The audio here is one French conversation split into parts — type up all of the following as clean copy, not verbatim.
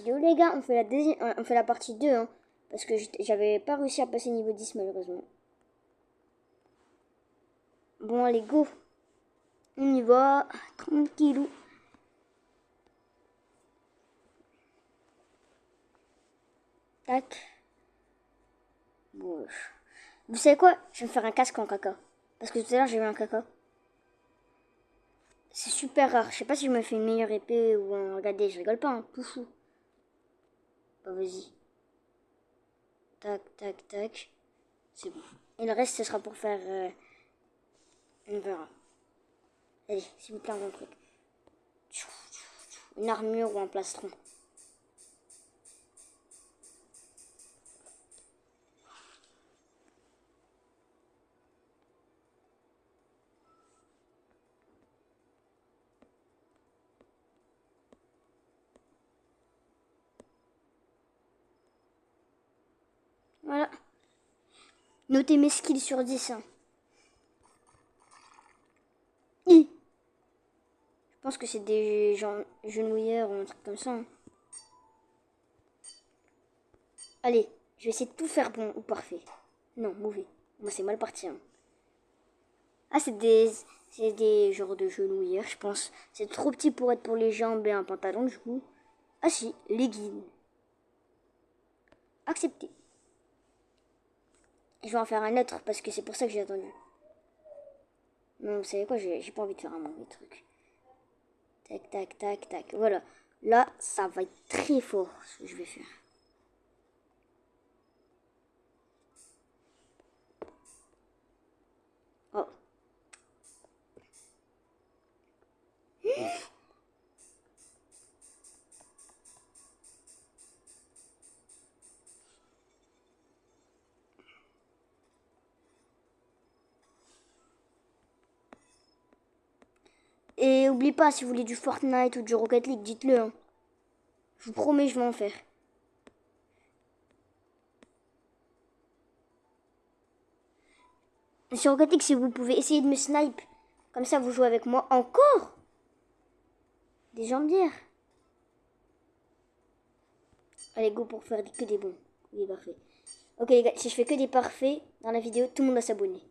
vidéo. Les gars, on fait la, on fait la partie 2. Hein, parce que j'avais pas réussi à passer niveau 10 malheureusement. Bon, allez, go. On y va. Tranquillou. Tac. Bon. Vous savez quoi? Je vais me faire un casque en caca. Parce que tout à l'heure, j'ai eu un caca. C'est super rare. Je sais pas si je me fais une meilleure épée ou un... Regardez, je rigole pas, hein. Tout fou. Bah, vas-y. Tac, tac, tac. C'est bon. Et le reste, ce sera pour faire... On verra. Allez, s'il vous plaît, un bon truc. Une armure ou un plastron. Voilà. Notez mes skills sur 10. Hein. Je pense que c'est des gens genouillères ou un truc comme ça. Hein. Allez, je vais essayer de tout faire bon ou parfait. Non, mauvais. Moi, c'est mal parti. Hein. Ah, c'est des genres de genouillères, je pense. C'est trop petit pour être pour les jambes et un pantalon, du coup. Ah si, leggings. Accepté. Je vais en faire un autre parce que c'est pour ça que j'ai attendu. Non, vous savez quoi, j'ai pas envie de faire un mauvais truc. Tac, tac, tac, tac. Voilà. Là, ça va être très fort ce que je vais faire. Oh. Et oubliez pas, si vous voulez du Fortnite ou du Rocket League, dites-le. Hein. Je vous promets, je vais en faire. Sur Rocket League, si vous pouvez essayer de me snipe, comme ça vous jouez avec moi encore. Des jambières. Allez, go pour faire que des bons. Oui, parfait. Ok les gars, si je fais que des parfaits dans la vidéo, tout le monde va s'abonner.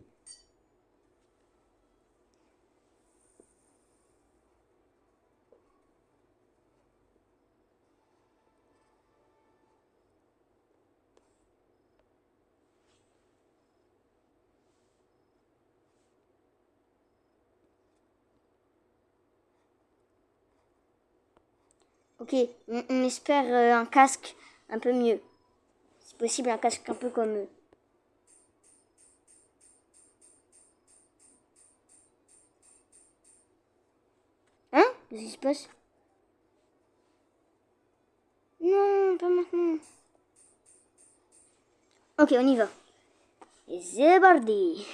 Ok, on espère un casque un peu mieux. Si possible, un casque un peu comme eux. Hein? Qu'est-ce qui se passe? Non, pas maintenant. Ok, on y va. Et c'est parti.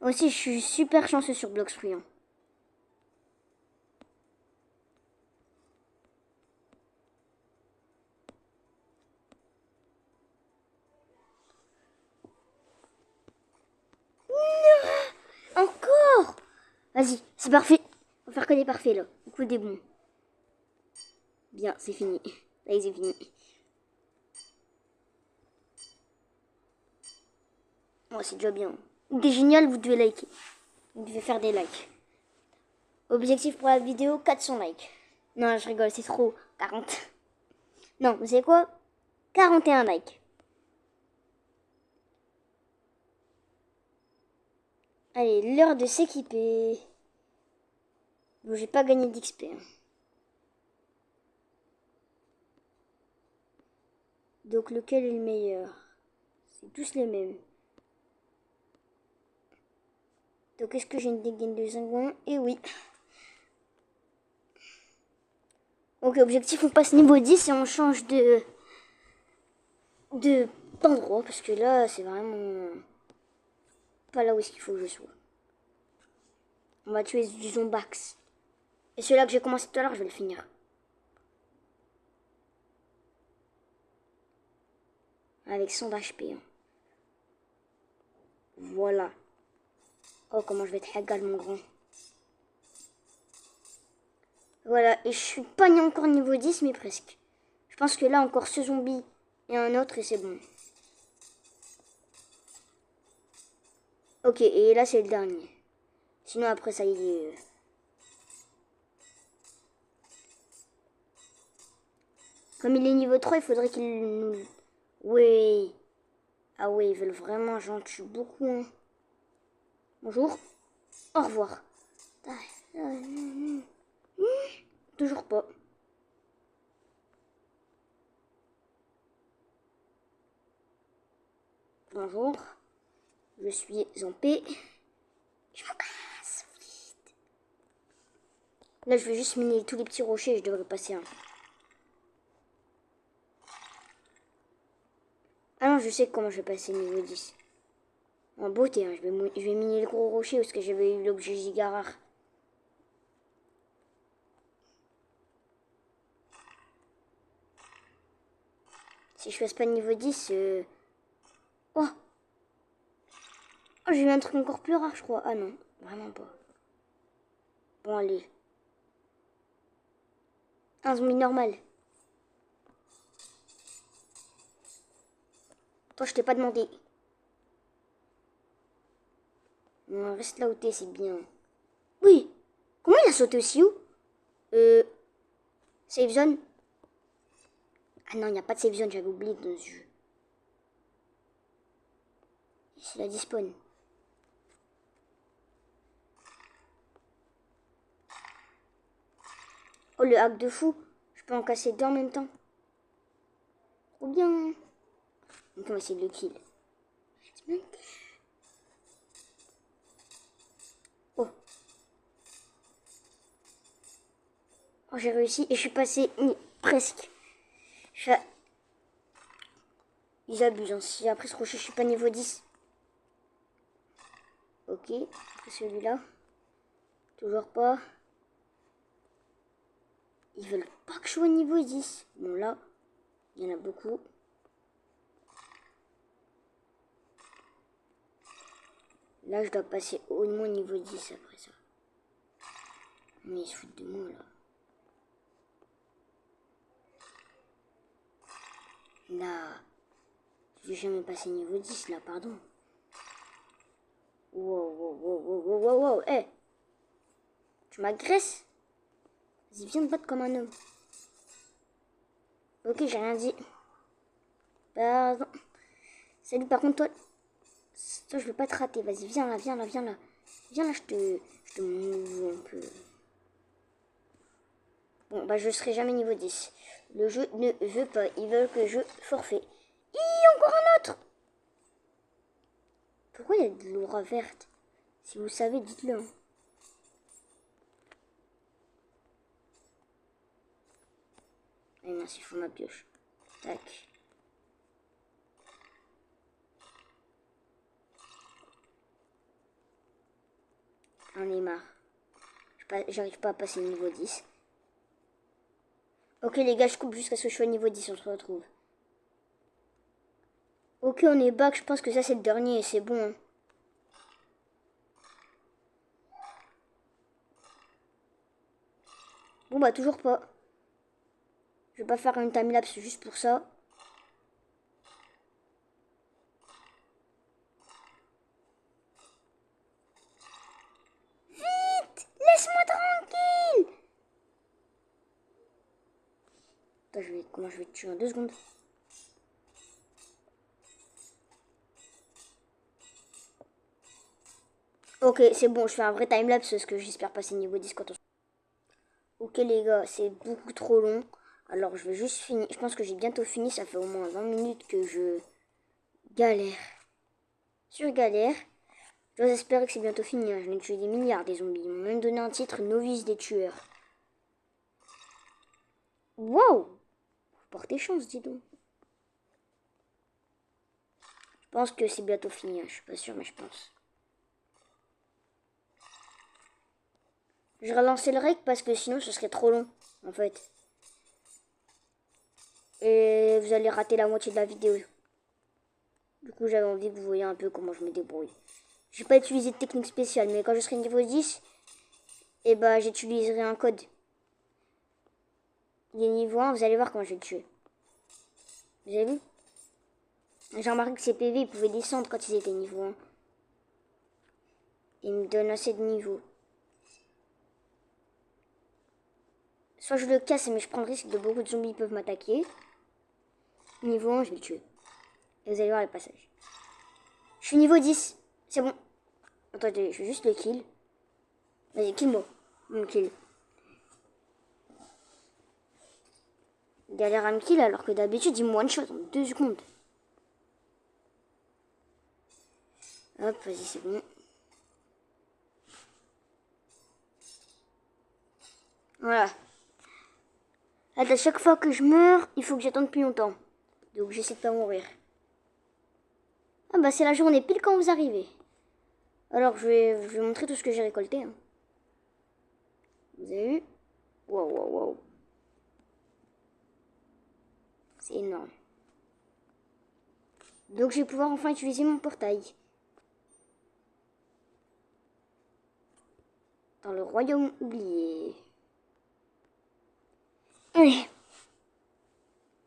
Aussi, je suis super chanceux sur Bloxfruit. Hein. Encore? Vas-y, c'est parfait. On va faire que des parfaits là. Du coup, des bons. Bien, c'est fini. Là, c'est fini. Oh, c'est déjà bien. Des génial, vous devez liker. Vous devez faire des likes. Objectif pour la vidéo, 400 likes. Non, je rigole, c'est trop. 40. Non, vous savez quoi? 41 likes. Allez, l'heure de s'équiper. Bon, j'ai pas gagné d'XP. Hein. Donc, lequel est le meilleur? C'est tous les mêmes. Donc, est-ce que j'ai une dégaine de zingouin? Eh oui. Donc, objectif, on passe niveau 10 et on change d'endroit. Parce que là, c'est vraiment pas là où est-ce qu'il faut que je sois. On va tuer du zombax. Et celui-là que j'ai commencé tout à l'heure, je vais le finir. Avec 100 d'HP. Hein. Voilà. Oh, comment je vais être hagal, mon grand. Voilà, et je suis pas encore niveau 10, mais presque. Je pense que là, encore ce zombie et un autre, et c'est bon. Ok, et là, c'est le dernier. Sinon, après, ça y est. Comme il est niveau 3, il faudrait qu'il nous... Oui. Ah oui, ils veulent vraiment, j'en tue beaucoup. Hein. Bonjour. Au revoir. Toujours pas. Bonjour. Je suis en paix. Je me casse. Vite. Là, je vais juste miner tous les petits rochers et je devrais passer un. Ah non, je sais comment je vais passer niveau 10. En beauté, hein, je vais miner le gros rocher parce que j'avais eu l'objet giga rare. Si je passe pas niveau 10... Oh, j'ai eu un truc encore plus rare, je crois. Ah non, vraiment pas. Bon, allez. Un zombie normal. Toi, je t'ai pas demandé. Non, reste là où t'es, c'est bien. Oui. Comment il a sauté aussi haut? Save zone? Ah non, il n'y a pas de save zone, j'avais oublié dans ce jeu. C'est la despawn. Oh, le hack de fou. Je peux en casser deux en même temps. Trop bien. Donc, on va essayer de le kill. Oh. Oh, j'ai réussi et je suis passé presque. Ils abusent. Hein. Si après ce rocher, je suis pas niveau 10. Ok. Après celui-là. Toujours pas. Ils veulent pas que je sois niveau 10. Bon, là, il y en a beaucoup. Là, je dois passer au moins niveau 10 après ça. Mais ils se foutent de moi, là. Là, je vais jamais passer niveau 10, là, pardon. Wow, wow, wow, wow, wow, wow, wow. Hey, tu m'agresses? Vas-y, viens te battre comme un homme. Ok, j'ai rien dit. Pardon. Salut, par contre, toi, je veux pas te rater. Vas-y, viens là, viens là, viens là. Viens là, je te mouve un peu. Bon, bah, je serai jamais niveau 10. Le jeu ne veut pas. Ils veulent que je forfait. Encore un autre! Pourquoi il y a de l'aura verte? Si vous savez, dites-le. Hein. Allez, mince, il faut ma pioche. Tac. J'en ai marre. J'arrive pas à passer niveau 10. Ok, les gars, je coupe jusqu'à ce que je sois niveau 10. On se retrouve. Ok, on est back. Je pense que ça, c'est le dernier et c'est bon. Hein. Bon, bah, toujours pas. Je vais pas faire une timelapse juste pour ça. Vite! Laisse-moi tranquille! Attends, comment je vais te tuer en 2 secondes? Ok, c'est bon, je fais un vrai timelapse parce que j'espère passer niveau 10 quand on... Ok les gars, c'est beaucoup trop long. Alors je vais juste finir. Je pense que j'ai bientôt fini. Ça fait au moins 20 minutes que je galère. Sur galère. J'ose espérer que c'est bientôt fini. Hein. Je n'ai tué des milliards des zombies. Ils m'ont même donné un titre novice des tueurs. Wow! Portez chance, dis donc. Je pense que c'est bientôt fini. Hein. Je suis pas sûre, mais je pense. Je vais relancer le rec parce que sinon ce serait trop long. En fait. Et vous allez rater la moitié de la vidéo. Du coup, j'avais envie que vous voyez un peu comment je me débrouille. Je vais pas utiliser de technique spéciale, mais quand je serai niveau 10, eh ben, j'utiliserai un code. Il est niveau 1, vous allez voir comment je vais le tuer. Vous avez vu? J'ai remarqué que ses PV, ils pouvaient descendre quand ils étaient niveau 1. Il me donne assez de niveau. Soit je le casse, mais je prends le risque de beaucoup de zombies peuvent m'attaquer. Niveau 1, je vais le tuer. Et vous allez voir le passage. Je suis niveau 10. C'est bon. Attendez, je vais juste le kill. Vas-y, kill-moi. Mon kill. Il galère à me kill alors que d'habitude, il me one-shot en 2 secondes. Hop, vas-y, c'est bon. Voilà. Là, à chaque fois que je meurs, il faut que j'attende plus longtemps. Donc, j'essaie de pas mourir. Ah bah, c'est la journée pile quand vous arrivez. Alors, je vais montrer tout ce que j'ai récolté. Hein. Vous avez vu? Wow, wow, wow. C'est énorme. Donc, je vais pouvoir enfin utiliser mon portail. Dans le royaume oublié. Allez.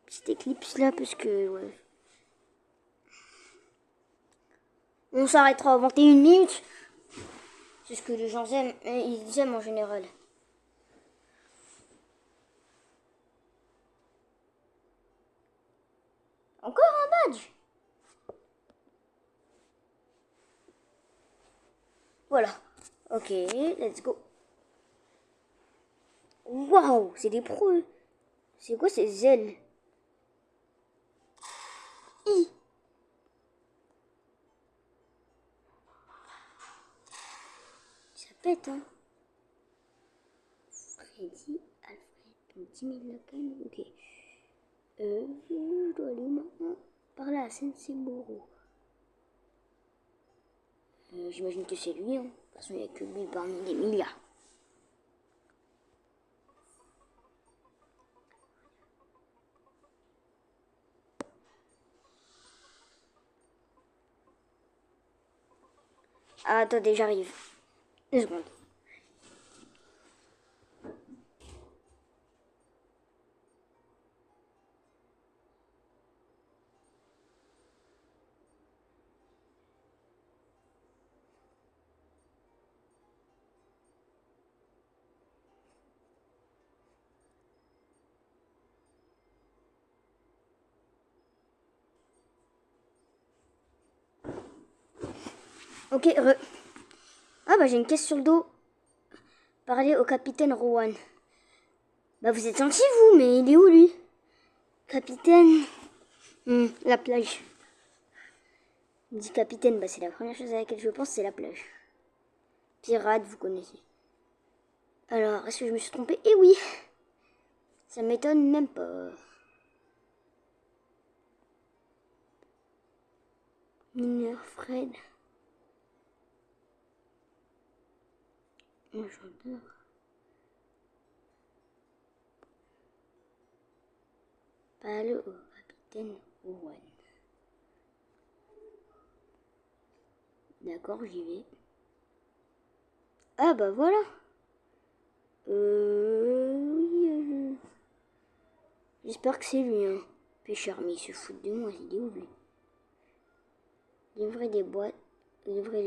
Petite éclipse là, parce que... Ouais. On s'arrêtera à 21 minutes. C'est ce que les gens aiment. Ils aiment en général. Encore un badge. Voilà. Ok, let's go. Waouh, c'est des pros. C'est quoi ces ailes? I. Ça pète, hein. Freddy, Alfred, 10 000 lacan, ok. Je dois aller où maintenant? Par là, Sensei-Moro. J'imagine que c'est lui, hein. De toute façon, il n'y a que lui parmi des milliards. Ah, attendez, j'arrive. 2 secondes. Ok, Ah bah j'ai une caisse sur le dos. Parlez au capitaine Rowan. Bah vous êtes gentil vous, mais il est où lui? Capitaine. La plage. Il me dit capitaine, bah c'est la première chose à laquelle je pense, c'est la plage. Pirate, vous connaissez. Alors, est-ce que je me suis trompée? Eh oui. Ça m'étonne même pas. Mineur Fred. Un chanteur. Parle au capitaine Owen. D'accord, j'y vais. Ah bah voilà. Oui. J'espère que c'est lui, hein. Pêcheur, mais il se fout de moi, il est où lui? Livrer les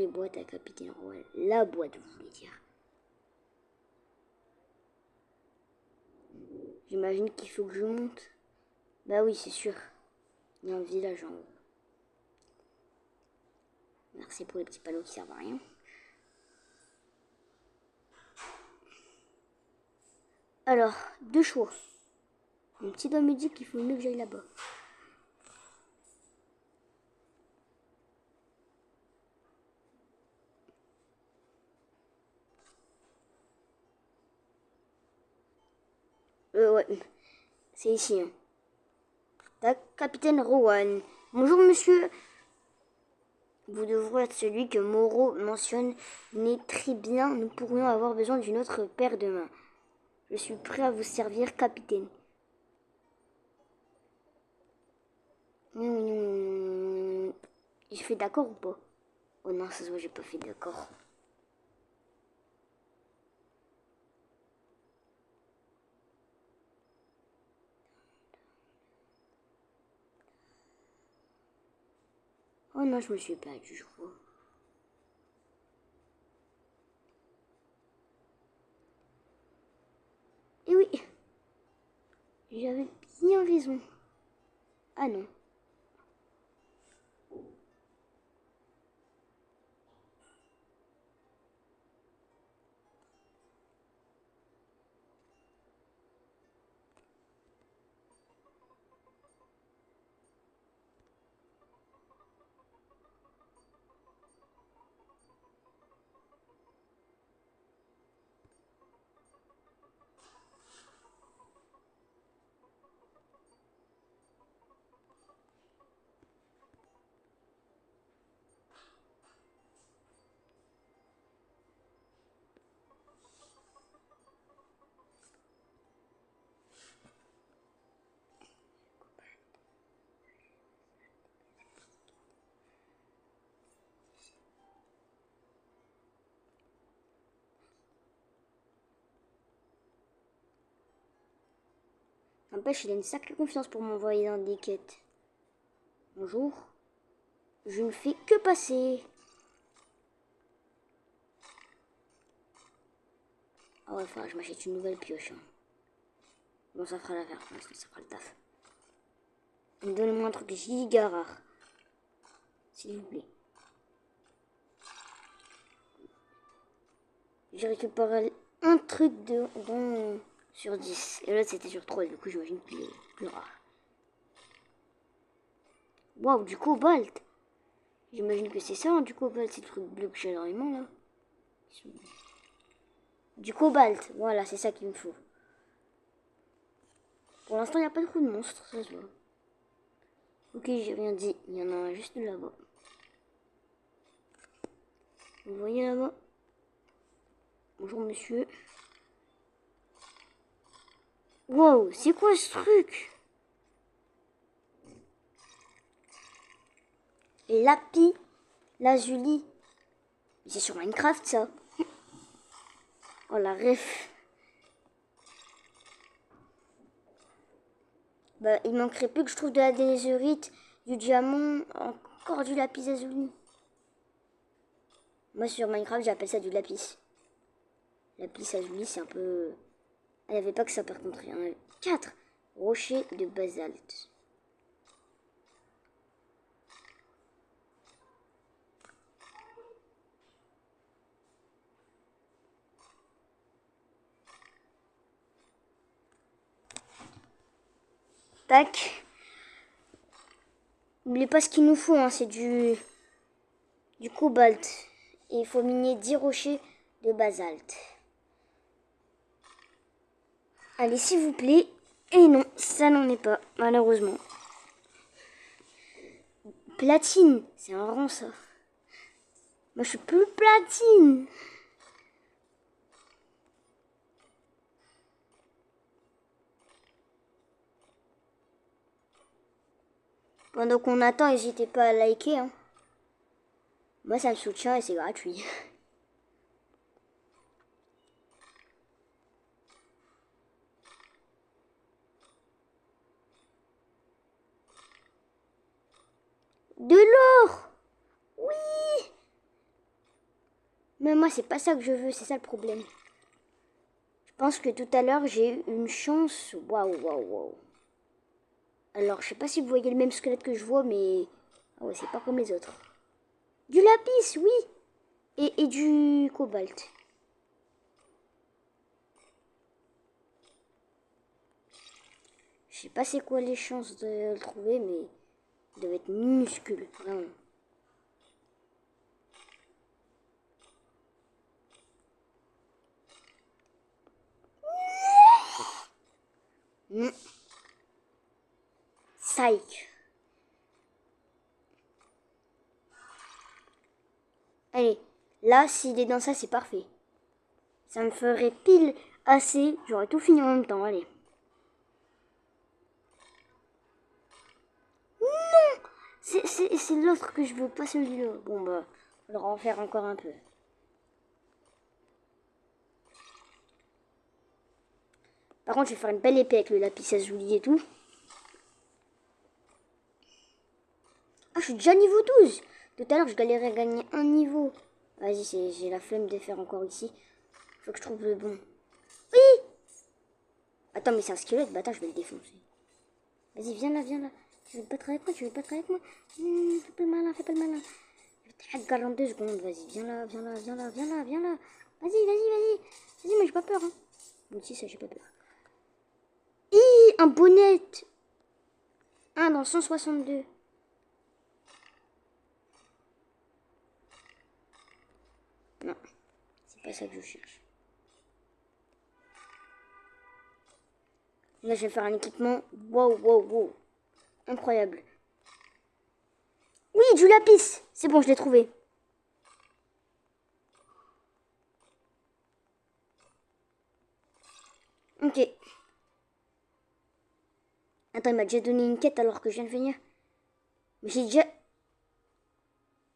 boîtes à capitaine Rowan. La boîte, vous voulez dire. J'imagine qu'il faut que je monte. Bah oui, c'est sûr. Il y a un village en haut. Merci pour les petits panneaux qui servent à rien. Alors, 2 choix. Mon petit doigt me dit qu'il faut mieux que j'aille là-bas. Ouais. C'est ici. Hein. Tac, capitaine Rowan. Bonjour, monsieur. Vous devrez être celui que Moreau mentionne. N'est très bien. Nous pourrions avoir besoin d'une autre paire de mains. Je suis prêt à vous servir, capitaine. J'ai fait d'accord ou pas? Oh non, ça se voit, j'ai pas fait d'accord. Oh non, je me suis perdu, je crois. Et oui, j'avais bien raison. Ah non. N'empêche, il a une sacrée confiance pour m'envoyer dans des quêtes. Bonjour. Je ne fais que passer. Ah ouais, enfin, je m'achète une nouvelle pioche. Hein. Bon, ça fera l'affaire pour l'instant, ça fera le taf. Donnez-moi un truc giga rare. S'il vous plaît. J'ai récupéré un truc sur 10. Et là, c'était sur 3. Du coup, j'imagine qu'il est plus rare. Waouh, du cobalt. J'imagine que c'est ça, hein, du cobalt. C'est le truc bleu que j'ai énormément, là. Du cobalt. Voilà, c'est ça qu'il me faut. Pour l'instant, il n'y a pas trop de monstres, ça se voit. Ok, j'ai rien dit. Il y en a un juste là-bas. Vous voyez là-bas? Bonjour, monsieur. Wow, c'est quoi ce truc? Lapis lazuli. C'est sur Minecraft, ça. Oh, la ref. Bah, il manquerait plus que je trouve de la dénésérite, du diamant, encore du lapis lazuli. Moi, sur Minecraft, j'appelle ça du lapis. Lapis lazuli, c'est un peu... Il n'y avait pas que ça, par contre. Il y en avait 4 rochers de basalte. Tac. N'oubliez pas ce qu'il nous faut, hein, c'est du cobalt. Et il faut miner 10 rochers de basalte. Allez, s'il vous plaît. Et non, ça n'en est pas, malheureusement. Platine, c'est un rang, ça. Moi, je suis plus platine. Pendant qu'on attend, n'hésitez pas à liker. Hein. Moi, ça me soutient et c'est gratuit. De l'or! Oui! Mais moi, c'est pas ça que je veux, c'est ça le problème. Je pense que tout à l'heure, j'ai eu une chance. Waouh, waouh, waouh. Alors, je sais pas si vous voyez le même squelette que je vois, mais... Ah ouais, c'est pas comme les autres. Du lapis, oui! Et du cobalt. Je sais pas c'est quoi les chances de le trouver, mais il doit être minuscule, vraiment. Psych. Allez, là, s'il est dans ça, c'est parfait. Ça me ferait pile assez. J'aurais tout fini en même temps, allez. Non! C'est l'autre que je veux, pas celui-là. Bon, bah, il faudra en faire encore un peu. Par contre, je vais faire une belle épée avec le lapis lazuli et tout. Ah, je suis déjà niveau 12. Tout à l'heure, je galérais à gagner un niveau. Vas-y, j'ai la flemme de faire encore ici. Faut que je trouve le bon. Oui! Attends, mais c'est un squelette. Bah attends, je vais le défoncer. Vas-y, viens là, viens là. Tu veux te battre avec moi? Tu veux te battre avec moi? Fais pas le malin, fais pas le malin. Je vais te 42 secondes. Vas-y, viens là, viens là, viens là, viens là, viens là. Vas-y, vas-y, vas-y. Vas-y, mais j'ai pas peur. Hein. Moi aussi, ça, j'ai pas peur. Un bonnet. Ah, dans 162. Non, c'est pas ça que je cherche. Là, je vais faire un équipement. Wow, wow, wow. Incroyable. Oui, du lapis. C'est bon, je l'ai trouvé. Ok. Attends, il m'a déjà donné une quête alors que je viens de venir. Mais j'ai déjà...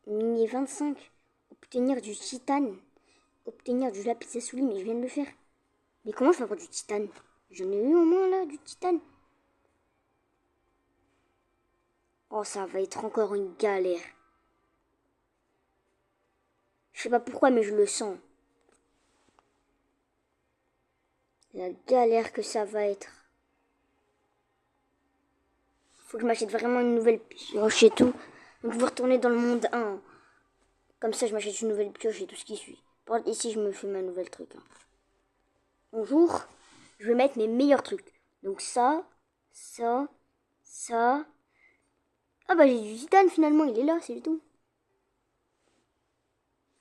Mini 25. Obtenir du titane. Obtenir du lapis lazuli, mais je viens de le faire. Mais comment je fais avoir du titane? J'en ai eu au moins là, du titane. Oh, ça va être encore une galère. Je sais pas pourquoi, mais je le sens. La galère que ça va être. Faut que je m'achète vraiment une nouvelle pioche et tout. Donc je vais retourner dans le monde 1. Comme ça, je m'achète une nouvelle pioche et tout ce qui suit. Par contre, ici, je me fais ma nouvelle truc. Hein. Bonjour. Je vais mettre mes meilleurs trucs. Donc ça, ça, ça. Ah bah j'ai du titane finalement, il est là, c'est tout.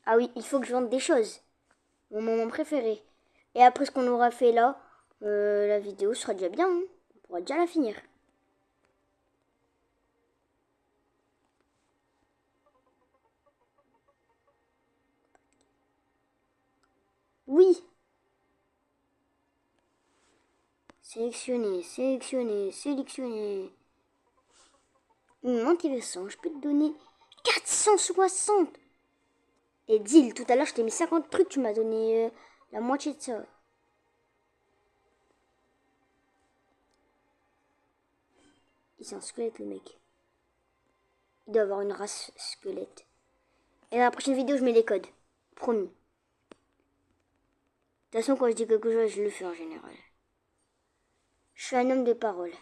Ah oui, il faut que je vende des choses. Mon moment préféré. Et après ce qu'on aura fait là, la vidéo sera déjà bien. Hein. On pourra déjà la finir. Oui. Sélectionner, sélectionner, sélectionner. Intéressant, je peux te donner 460. Et deal, tout à l'heure je t'ai mis 50 trucs, tu m'as donné la moitié de ça. C'est un squelette le mec. Il doit avoir une race squelette. Et dans la prochaine vidéo je mets les codes. Promis. De toute façon quand je dis quelque chose je le fais en général. Je suis un homme de parole.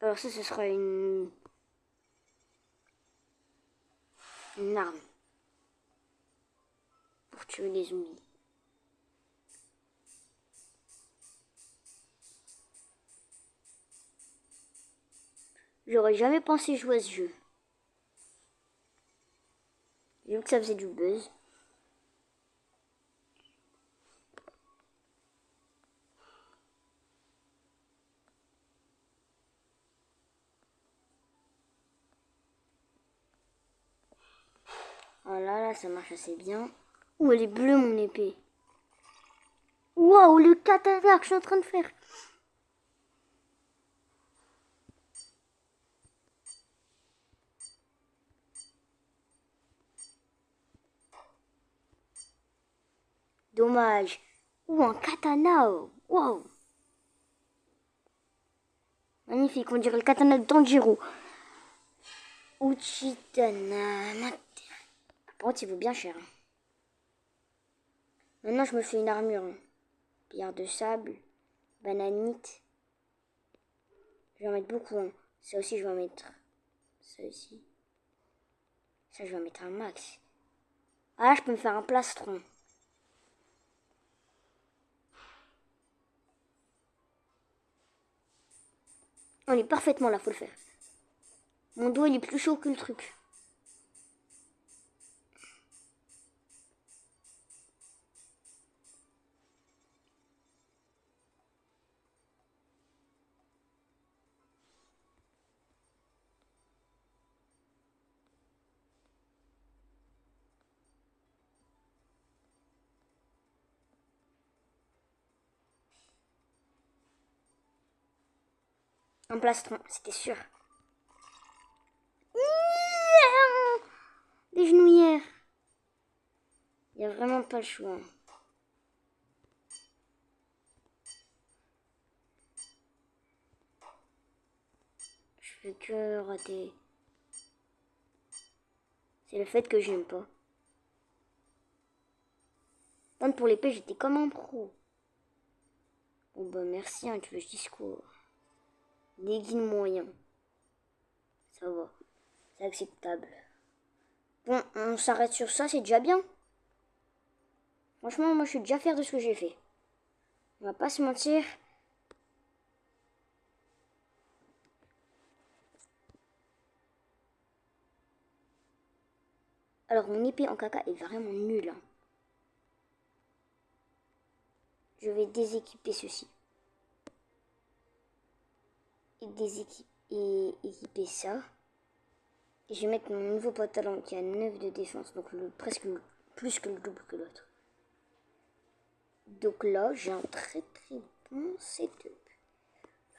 Alors ça ce sera une arme. Pour tuer les zombies. J'aurais jamais pensé jouer à ce jeu. J'ai vu que ça faisait du buzz. Voilà, là ça marche assez bien. Ouh, elle est bleue mon épée. Waouh, le katana que je suis en train de faire. Dommage. Ouh, un katana. Waouh. Magnifique, on dirait le katana de Tanjiro. Uchitana. Par contre, il vaut bien cher. Maintenant, je me fais une armure. Pierre de sable, bananite. Je vais en mettre beaucoup. Hein. Ça aussi, je vais en mettre. Ça aussi. Ça, je vais en mettre un max. Ah, là, je peux me faire un plastron. On est parfaitement là, faut le faire. Mon dos, il est plus chaud que le truc. Un plastron, c'était sûr. Des genouillères. Il n'y a vraiment pas le choix. Je fais que rater. C'est le fait que j'aime pas. Tant pour l'épée, j'étais comme un pro. Bon bah merci, hein, tu veux que je dise quoi? Déguine moyen. Ça va. C'est acceptable. Bon, on s'arrête sur ça, c'est déjà bien. Franchement, moi je suis déjà fier de ce que j'ai fait. On va pas se mentir. Alors mon épée en caca est vraiment nulle. Hein. Je vais déséquiper ceci. Et équiper ça. Et je vais mettre mon nouveau pantalon qui a 9 de défense. Donc presque plus que le double que l'autre. Donc là, j'ai un très très bon setup.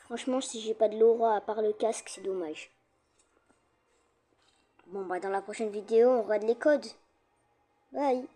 Franchement, si j'ai pas de l'aura à part le casque, c'est dommage. Bon, bah dans la prochaine vidéo, on regarde les codes. Bye.